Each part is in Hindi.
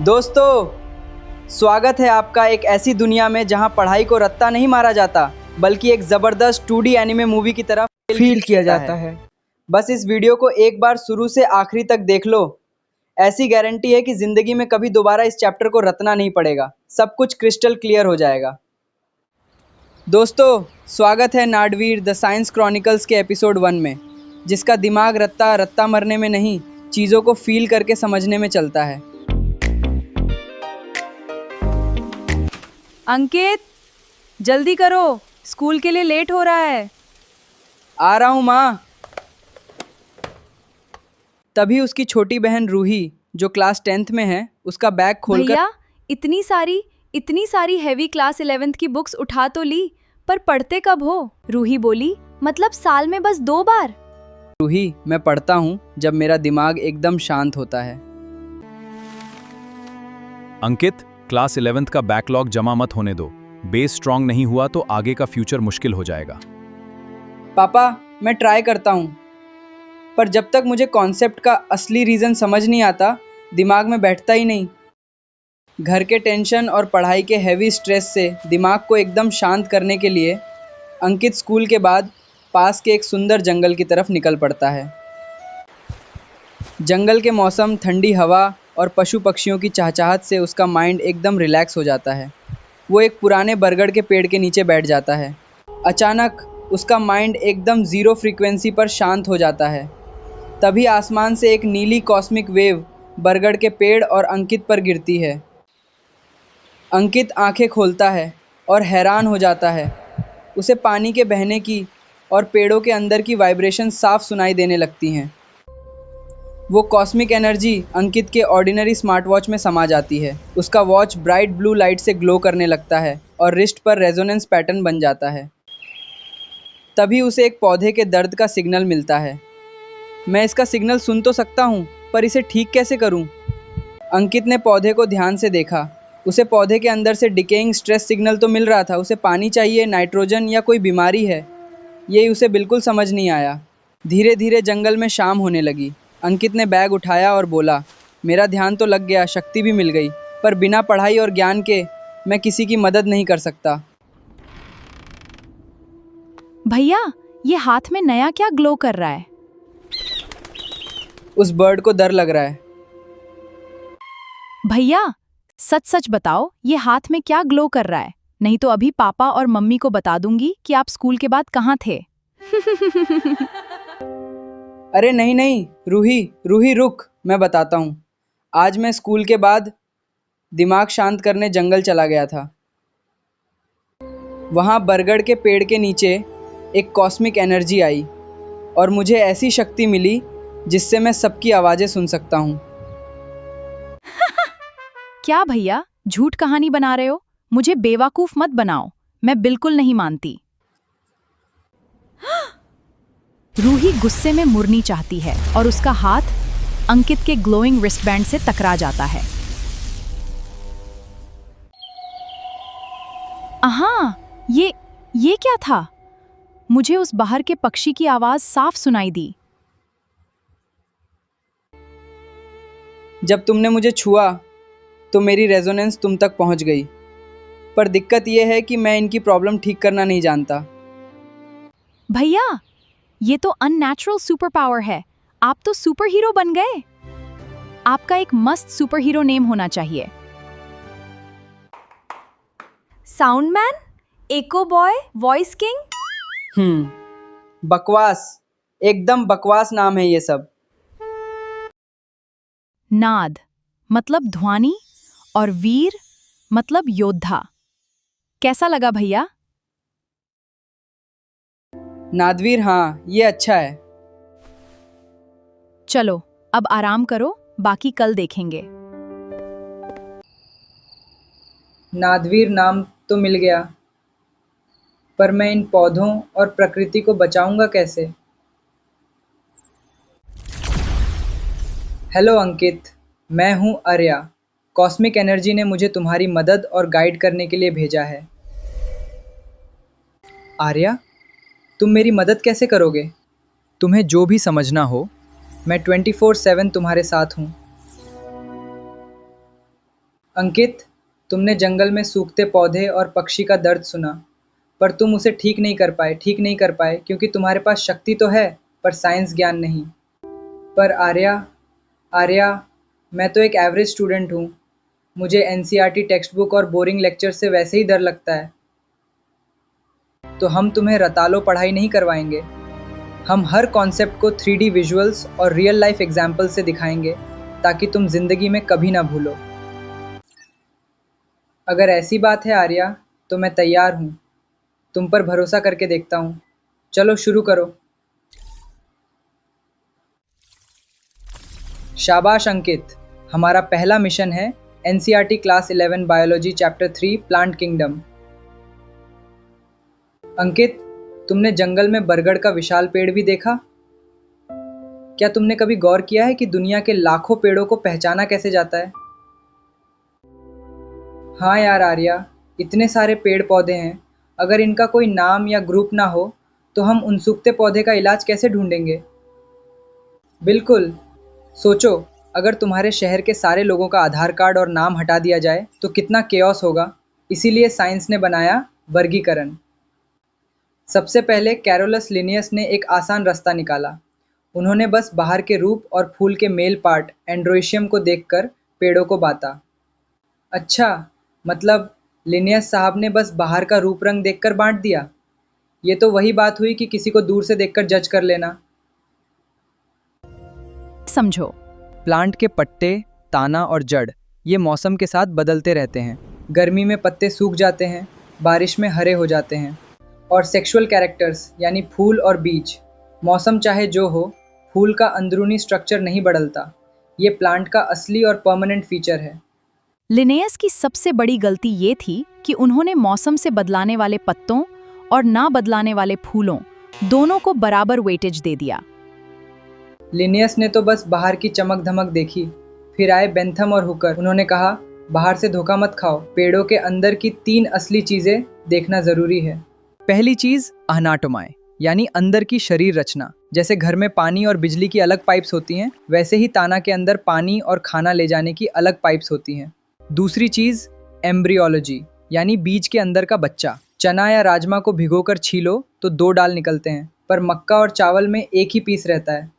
दोस्तों, स्वागत है आपका एक ऐसी दुनिया में जहां पढ़ाई को रट्टा नहीं मारा जाता बल्कि एक ज़बरदस्त 2D एनिमे मूवी की तरह फील किया जाता है। बस इस वीडियो को एक बार शुरू से आखिरी तक देख लो। ऐसी गारंटी है कि ज़िंदगी में कभी दोबारा इस चैप्टर को रटना नहीं पड़ेगा। सब कुछ क्रिस्टल क्लियर हो जाएगा। दोस्तों, स्वागत है नाडवीर द साइंस क्रॉनिकल्स के एपिसोड 1 में, जिसका दिमाग रट्टा मरने में नहीं, चीज़ों को फील करके समझने में चलता है। अंकित, जल्दी करो, स्कूल के लिए लेट हो रहा है। आ रहा हूँ माँ। तभी उसकी छोटी बहन रूही, जो क्लास 10th में है, उसका बैग खोलकर भैया, इतनी सारी हेवी क्लास 11th की बुक्स उठा तो ली, पर पढ़ते कब हो? रूही बोली, मतलब साल में बस 2 बार। रूही, मैं पढ़ता हूँ जब मेरा दिमाग एकदम शांत होता है। अंकित, क्लास 11th का बैकलॉग जमा मत होने दो। बेस स्ट्रांग नहीं हुआ तो आगे का फ्यूचर मुश्किल हो जाएगा। पापा, मैं ट्राई करता हूँ, पर जब तक मुझे कॉन्सेप्ट का असली रीज़न समझ नहीं आता, दिमाग में बैठता ही नहीं। घर के टेंशन और पढ़ाई के हैवी स्ट्रेस से दिमाग को एकदम शांत करने के लिए अंकित स्कूल के बाद पास के एक सुंदर जंगल की तरफ निकल पड़ता है। जंगल के मौसम, ठंडी हवा और पशु पक्षियों की चहचहाहट से उसका माइंड एकदम रिलैक्स हो जाता है। वो एक पुराने बरगद के पेड़ के नीचे बैठ जाता है। अचानक उसका माइंड एकदम ज़ीरो फ्रीक्वेंसी पर शांत हो जाता है। तभी आसमान से एक नीली कॉस्मिक वेव बरगद के पेड़ और अंकित पर गिरती है। अंकित आंखें खोलता है और हैरान हो जाता है। उसे पानी के बहने की और पेड़ों के अंदर की वाइब्रेशन साफ सुनाई देने लगती हैं। वो कॉस्मिक एनर्जी अंकित के ऑर्डिनरी स्मार्ट वॉच में समा जाती है। उसका वॉच ब्राइट ब्लू लाइट से ग्लो करने लगता है और रिस्ट पर रेजोनेंस पैटर्न बन जाता है। तभी उसे एक पौधे के दर्द का सिग्नल मिलता है। मैं इसका सिग्नल सुन तो सकता हूँ, पर इसे ठीक कैसे करूँ? अंकित ने पौधे को ध्यान से देखा। उसे पौधे के अंदर से डिकेइंग स्ट्रेस सिग्नल तो मिल रहा था। उसे पानी चाहिए, नाइट्रोजन या कोई बीमारी है, ये उसे बिल्कुल समझ नहीं आया। धीरे धीरे जंगल में शाम होने लगी। अंकित ने बैग उठाया और बोला, मेरा ध्यान तो लग गया, शक्ति भी मिल गई, पर बिना पढ़ाई और ज्ञान के मैं किसी की मदद नहीं कर सकता। भैया, ये हाथ में नया क्या ग्लो कर रहा है? उस बर्ड को डर लग रहा है। भैया, सच बताओ, ये हाथ में क्या ग्लो कर रहा है? नहीं तो अभी पापा और मम्मी को बता दूंगी कि आप स्कूल के बाद कहाँ थे। अरे नहीं, रूही रुक, मैं बताता हूँ। आज मैं स्कूल के बाद दिमाग शांत करने जंगल चला गया था। वहाँ बरगद के पेड़ के नीचे एक कॉस्मिक एनर्जी आई और मुझे ऐसी शक्ति मिली जिससे मैं सबकी आवाज़ें सुन सकता हूँ। क्या भैया, झूठ कहानी बना रहे हो? मुझे बेवकूफ मत बनाओ, मैं बिल्कुल नहीं मानती। रूही गुस्से में मुड़नी चाहती है और उसका हाथ अंकित के ग्लोइंग रिस्टबैंड से टकरा जाता है। हाँ, ये क्या था? मुझे उस बाहर के पक्षी की आवाज साफ सुनाई दी। जब तुमने मुझे छुआ तो मेरी रेजोनेंस तुम तक पहुंच गई, पर दिक्कत यह है कि मैं इनकी प्रॉब्लम ठीक करना नहीं जानता। भैया, ये तो अननेचुरल सुपर पावर है। आप तो सुपर हीरो बन गए। आपका एक मस्त सुपर हीरो नेम होना चाहिए। साउंडमैन, एको बॉय, वॉइस किंग। बकवास, एकदम बकवास नाम है ये सब। नाद मतलब ध्वनि और वीर मतलब योद्धा। कैसा लगा भैया? नादवीर, हाँ, ये अच्छा है। चलो, अब आराम करो, बाकी कल देखेंगे। नादवीर नाम तो मिल गया, पर मैं इन पौधों और प्रकृति को बचाऊंगा कैसे? हेलो अंकित, मैं हूँ आर्या। कॉस्मिक एनर्जी ने मुझे तुम्हारी मदद और गाइड करने के लिए भेजा है। आर्या, तुम मेरी मदद कैसे करोगे? तुम्हें जो भी समझना हो, मैं 24/7 तुम्हारे साथ हूँ। अंकित, तुमने जंगल में सूखते पौधे और पक्षी का दर्द सुना, पर तुम उसे ठीक नहीं कर पाए क्योंकि तुम्हारे पास शक्ति तो है, पर साइंस ज्ञान नहीं। पर आर्या, आर्या, मैं तो एक एवरेज स्टूडेंट हूँ। मुझे एनसीईआरटी टेक्स्ट बुक और बोरिंग लेक्चर से वैसे ही डर लगता है। तो हम तुम्हें रतालो पढ़ाई नहीं करवाएंगे। हम हर कॉन्सेप्ट को 3D विजुअल्स और रियल लाइफ एग्जाम्पल से दिखाएंगे ताकि तुम जिंदगी में कभी ना भूलो। अगर ऐसी बात है आर्या, तो मैं तैयार हूँ। तुम पर भरोसा करके देखता हूँ। चलो शुरू करो। शाबाश अंकित, हमारा पहला मिशन है NCERT class 11 biology chapter 3 plant kingdom. Ankit, तुमने जंगल में बरगद का विशाल पेड़ भी देखा? क्या तुमने कभी गौर किया है कि दुनिया के लाखों पेड़ों को पहचाना कैसे जाता है? हाँ यार आर्या, इतने सारे पेड़ पौधे हैं, अगर इनका कोई नाम या ग्रुप ना हो तो हम उन सूखते पौधे का इलाज कैसे ढूंढेंगे? बिल्कुल, सोचो, अगर तुम्हारे शहर के सारे लोगों का आधार कार्ड और नाम हटा दिया जाए तो कितना केओस होगा। इसीलिए साइंस ने बनाया वर्गीकरण। सबसे पहले कैरोलस लिनियस ने एक आसान रास्ता निकाला। उन्होंने बस बाहर के रूप और फूल के मेल पार्ट एंड्रोशियम को देखकर पेड़ों को बांटा। अच्छा, मतलब लिनियस साहब ने बस बाहर का रूप रंग देखकर बांट दिया। ये तो वही बात हुई कि किसी को दूर से देखकर जज कर लेना। समझो, प्लांट के पत्ते, ताना और जड़ ये मौसम के साथ बदलते रहते हैं। गर्मी में पत्ते सूख जाते हैं, बारिश में हरे हो जाते हैं। और सेक्सुअल कैरेक्टर्स यानी फूल और बीज, मौसम चाहे जो हो, फूल का अंदरूनी स्ट्रक्चर नहीं बदलता। ये प्लांट का असली और परमानेंट फीचर है। लिनेयस की सबसे बड़ी गलती ये थी कि उन्होंने मौसम से बदलाने वाले पत्तों और ना बदलाने वाले फूलों दोनों को बराबर वेटेज दे दिया। लिनियस ने तो बस बाहर की चमक धमक देखी। फिर आए बेंथम और हुकर। उन्होंने कहा, बाहर से धोखा मत खाओ, पेड़ों के अंदर की 3 असली चीजें देखना जरूरी है। पहली चीज अनाटोमाई यानी अंदर की शरीर रचना। जैसे घर में पानी और बिजली की अलग पाइप्स होती हैं, वैसे ही ताना के अंदर पानी और खाना ले जाने की अलग पाइप्स होती हैं। दूसरी चीज एम्ब्रियोलॉजी यानी बीज के अंदर का बच्चा। चना या राजमा को भिगोकर छीलो तो 2 डाल निकलते हैं, पर मक्का और चावल में एक ही पीस रहता है।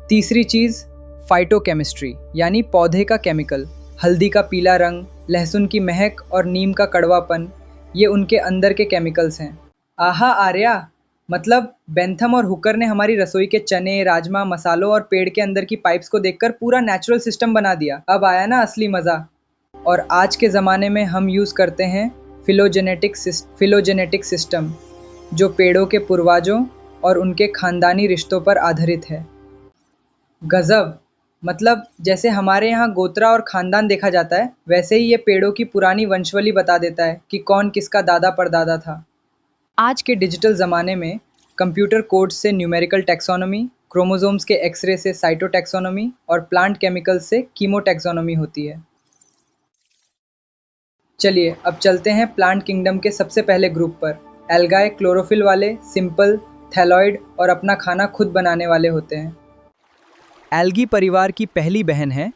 तीसरी चीज फाइटोकेमिस्ट्री यानी पौधे का केमिकल। हल्दी का पीला रंग, लहसुन की महक और नीम का कड़वापन, ये उनके अंदर के केमिकल्स हैं। आहा आर्या, मतलब बेंथम और हुकर ने हमारी रसोई के चने, राजमा, मसालों और पेड़ के अंदर की पाइप्स को देखकर पूरा नेचुरल सिस्टम बना दिया। अब आया ना असली मज़ा। और आज के ज़माने में हम यूज़ करते हैं फिलोजेनेटिक सिस्टम, जो पेड़ों के पूर्वजों और उनके खानदानी रिश्तों पर आधारित है। गज़ब, मतलब जैसे हमारे यहाँ गोत्रा और ख़ानदान देखा जाता है, वैसे ही ये पेड़ों की पुरानी वंशावली बता देता है कि कौन किसका दादा परदादा था। आज के डिजिटल ज़माने में कंप्यूटर कोड्स से न्यूमेरिकल टैक्सोनॉमी, क्रोमोसोम्स के एक्सरे से साइटोटैक्सोनॉमी और प्लांट केमिकल्स से कीमोटैक्सोनॉमी होती है। चलिए अब चलते हैं प्लांट किंगडम के सबसे पहले ग्रुप पर। एल्गाए क्लोरोफिल वाले, सिंपल, थैलॉइड और अपना खाना खुद बनाने वाले होते हैं। एल्गी परिवार की पहली बहन है,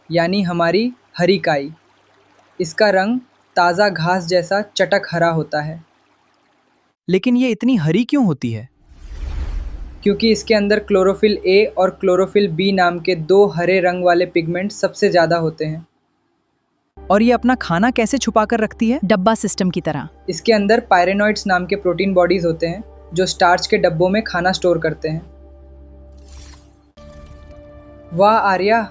यानी हमारी हरी काई। इसका रंग ताज़ा घास जैसा चटक हरा होता है। लेकिन ये इतनी हरी क्यों होती है? क्योंकि इसके अंदर क्लोरोफिल ए और क्लोरोफिल बी नाम के 2 हरे रंग वाले पिगमेंट सबसे ज़्यादा होते हैं। और ये अपना खाना कैसे छुपा कर रखती है? डब्बा सिस्टम की तरह। इसके अंदर पायरेनॉइड्स नाम के प्रोटीन बॉडीज होते हैं, जो स्टार्च के डब्बों में खाना स्टोर करते हैं। वाह आर्या,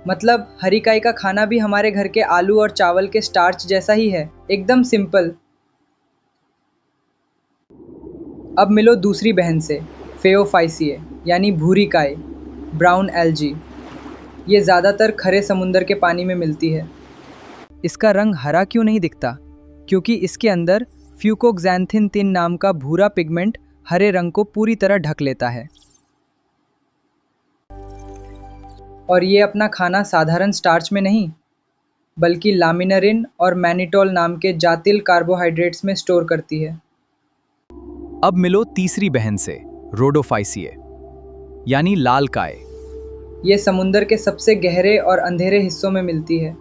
मतलब हरी काई का खाना भी हमारे घर के आलू और चावल के स्टार्च जैसा ही है, एकदम सिंपल। अब मिलो दूसरी बहन से, फेओफाइसिए यानी भूरी काई, ब्राउन एल्गी। ये ज़्यादातर खरे समुंदर के पानी में मिलती है। इसका रंग हरा क्यों नहीं दिखता? क्योंकि इसके अंदर फ्यूकोक्सैंथिन 3 नाम का भूरा पिगमेंट हरे रंग को पूरी तरह ढक लेता है। और ये अपना खाना साधारण स्टार्च में नहीं, बल्कि लामिनरिन और मैनिटोल नाम के जातिल कार्बोहाइड्रेट्स में स्टोर करती है। अब मिलो तीसरी बहन से, रोडोफाइसिए यानी लाल काय। ये समुंदर के सबसे गहरे और अंधेरे हिस्सों में मिलती है।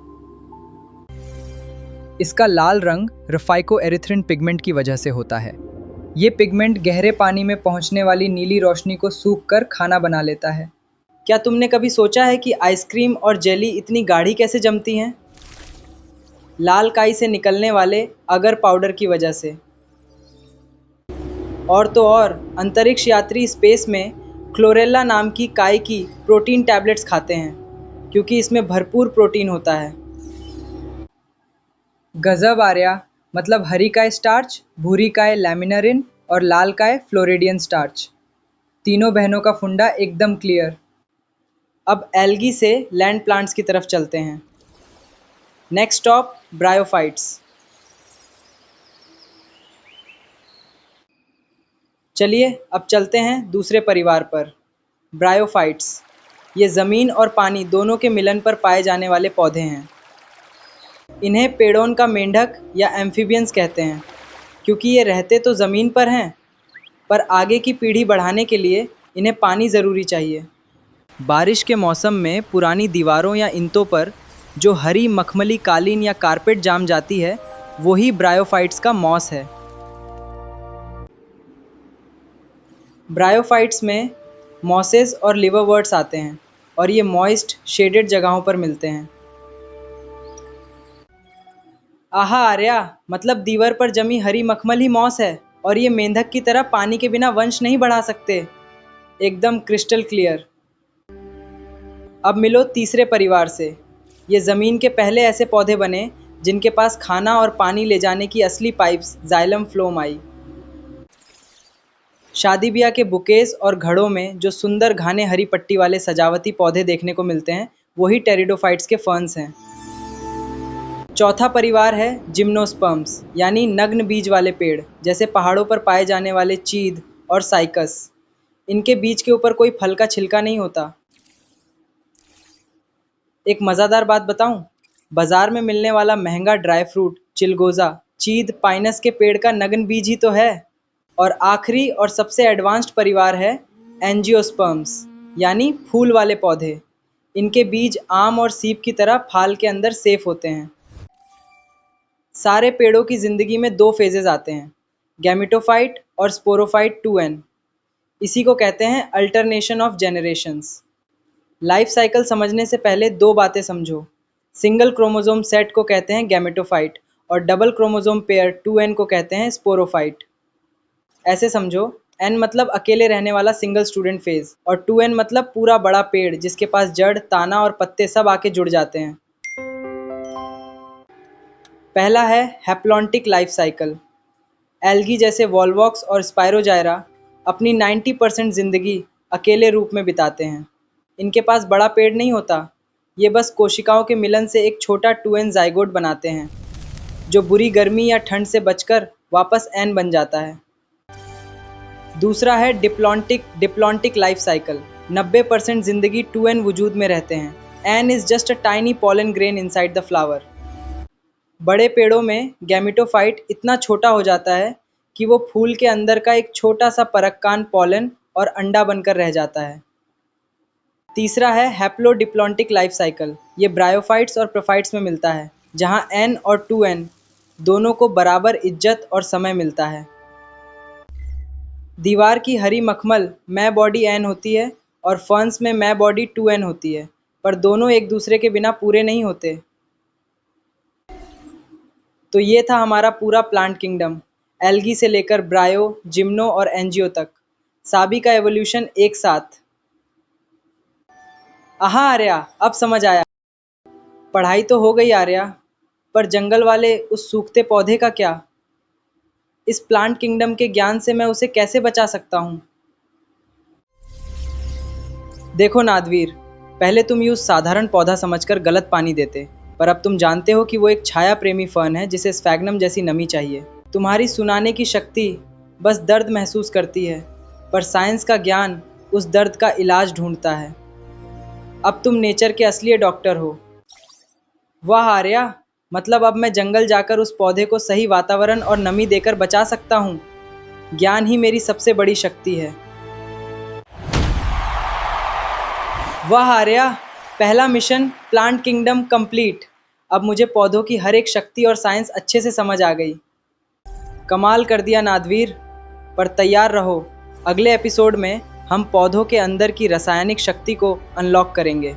इसका लाल रंग रफाइकोएरिथ्रिन पिगमेंट की वजह से होता है। ये पिगमेंट गहरे पानी में पहुंचने वाली नीली रोशनी को सूख कर खाना बना लेता है। क्या तुमने कभी सोचा है कि आइसक्रीम और जेली इतनी गाढ़ी कैसे जमती हैं? लाल काई से निकलने वाले अगर पाउडर की वजह से। और तो और अंतरिक्ष यात्री स्पेस में क्लोरेला नाम की काई की प्रोटीन टैबलेट्स खाते हैं, क्योंकि इसमें भरपूर प्रोटीन होता है। गजब आर्या, मतलब हरी काय स्टार्च, भूरी काय लैमिनरिन और लाल काय फ्लोरिडियन स्टार्च। तीनों बहनों का फुंडा एकदम क्लियर। अब एल्गी से लैंड प्लांट्स की तरफ चलते हैं। Next stop bryophytes. चलिए अब चलते हैं दूसरे परिवार पर, ब्रायोफाइट्स। ये ज़मीन और पानी दोनों के मिलन पर पाए जाने वाले पौधे हैं। इन्हें पेड़ों का मेंढक या एम्फीबियंस कहते हैं, क्योंकि ये रहते तो ज़मीन पर हैं, पर आगे की पीढ़ी बढ़ाने के लिए इन्हें पानी ज़रूरी चाहिए। बारिश के मौसम में पुरानी दीवारों या इंटों पर जो हरी मखमली कालीन या कारपेट जाम जाती है, वही ब्रायोफाइट्स का मॉस है। ब्रायोफाइट्स में मॉसेस और लिवरवर्ट्स आते हैं और ये मॉइस्ट शेडेड जगहों पर मिलते हैं। आहा आर्या, मतलब दीवार पर जमी हरी मखमल ही मॉस है और ये मेंढक की तरह पानी के बिना वंश नहीं बढ़ा सकते। एकदम क्रिस्टल क्लियर। अब मिलो तीसरे परिवार से। ये ज़मीन के पहले ऐसे पौधे बने जिनके पास खाना और पानी ले जाने की असली पाइप्स जाइलम फ्लोम आई। शादी ब्याह के बुकेज और घड़ों में जो सुंदर घने हरी पट्टी वाले सजावटी पौधे देखने को मिलते हैं, वही टेरिडोफाइट्स के फर्न्स हैं। चौथा परिवार है जिम्नोस्पर्म्स, यानी नग्न बीज वाले पेड़, जैसे पहाड़ों पर पाए जाने वाले चीद और साइकस। इनके बीज के ऊपर कोई फल का छिलका नहीं होता। एक मज़ेदार बात बताऊं? बाजार में मिलने वाला महंगा ड्राई फ्रूट चिलगोज़ा चीद पाइनस के पेड़ का नग्न बीज ही तो है। और आखिरी और सबसे एडवांस्ड परिवार है एंजियोस्पर्म्स, यानी फूल वाले पौधे। इनके बीज आम और सीप की तरह फाल के अंदर सेफ होते हैं। सारे पेड़ों की ज़िंदगी में 2 फेजेस आते हैं, गैमेटोफाइट और स्पोरोफाइट 2n। इसी को कहते हैं alternation of generations. Life cycle समझने से पहले 2 बातें समझो। सिंगल क्रोमोसोम सेट को कहते हैं गैमेटोफाइट और डबल क्रोमोसोम पेयर 2n को कहते हैं स्पोरोफाइट। ऐसे समझो, n मतलब अकेले रहने वाला सिंगल स्टूडेंट फेज और 2n मतलब पूरा बड़ा पेड़ जिसके पास जड़, ताना और पत्ते सब आके जुड़ जाते हैं। पहला है हैप्लॉन्टिक लाइफ साइकिल। एल्गी जैसे वॉल्वॉक्स और स्पायरोजायरा अपनी 90% ज़िंदगी अकेले रूप में बिताते हैं। इनके पास बड़ा पेड़ नहीं होता, ये बस कोशिकाओं के मिलन से एक छोटा 2n जाइगोट बनाते हैं, जो बुरी गर्मी या ठंड से बचकर वापस n बन जाता है। दूसरा है डिप्लॉन्टिक लाइफ साइकिल। 90% ज़िंदगी 2n वजूद में रहते हैं। n is just a tiny pollen grain inside the flower. बड़े पेड़ों में गैमेटोफाइट इतना छोटा हो जाता है कि वो फूल के अंदर का एक छोटा सा परक्कान पॉलन और अंडा बनकर रह जाता है। तीसरा है हैप्लोडिप्लॉन्टिक लाइफ साइकिल। ये ब्रायोफाइट्स और प्रोफाइट्स में मिलता है, जहाँ n और 2n दोनों को बराबर इज्जत और समय मिलता है। दीवार की हरी मखमल मैं बॉडी n होती है और फर्न्स में मैं बॉडी 2n होती है, पर दोनों एक दूसरे के बिना पूरे नहीं होते। तो ये था हमारा पूरा प्लांट किंगडम, एल्गी से लेकर ब्रायो, जिम्नो और एंजियो तक, सभी का एवोल्यूशन एक साथ। आहा आर्या, अब समझ आया। पढ़ाई तो हो गई आर्या, पर जंगल वाले उस सूखते पौधे का क्या? इस प्लांट किंगडम के ज्ञान से मैं उसे कैसे बचा सकता हूँ? देखो नादवीर, पहले तुम यूँ साधारण पौधा समझकर गलत पानी देते, पर अब तुम जानते हो कि वो एक छाया प्रेमी फर्न है जिसे स्फैग्नम जैसी नमी चाहिए। तुम्हारी सुनाने की शक्ति बस दर्द महसूस करती है, पर साइंस का ज्ञान उस दर्द का इलाज ढूंढता है। अब तुम नेचर के असली डॉक्टर हो। वाह आर्या, मतलब अब मैं जंगल जाकर उस पौधे को सही वातावरण और नमी देकर बचा सकता हूँ। ज्ञान ही मेरी सबसे बड़ी शक्ति है। वाह आर्या, पहला मिशन प्लांट किंगडम कंप्लीट। अब मुझे पौधों की हर एक शक्ति और साइंस अच्छे से समझ आ गई। कमाल कर दिया नादवीर, पर तैयार रहो, अगले एपिसोड में हम पौधों के अंदर की रासायनिक शक्ति को अनलॉक करेंगे।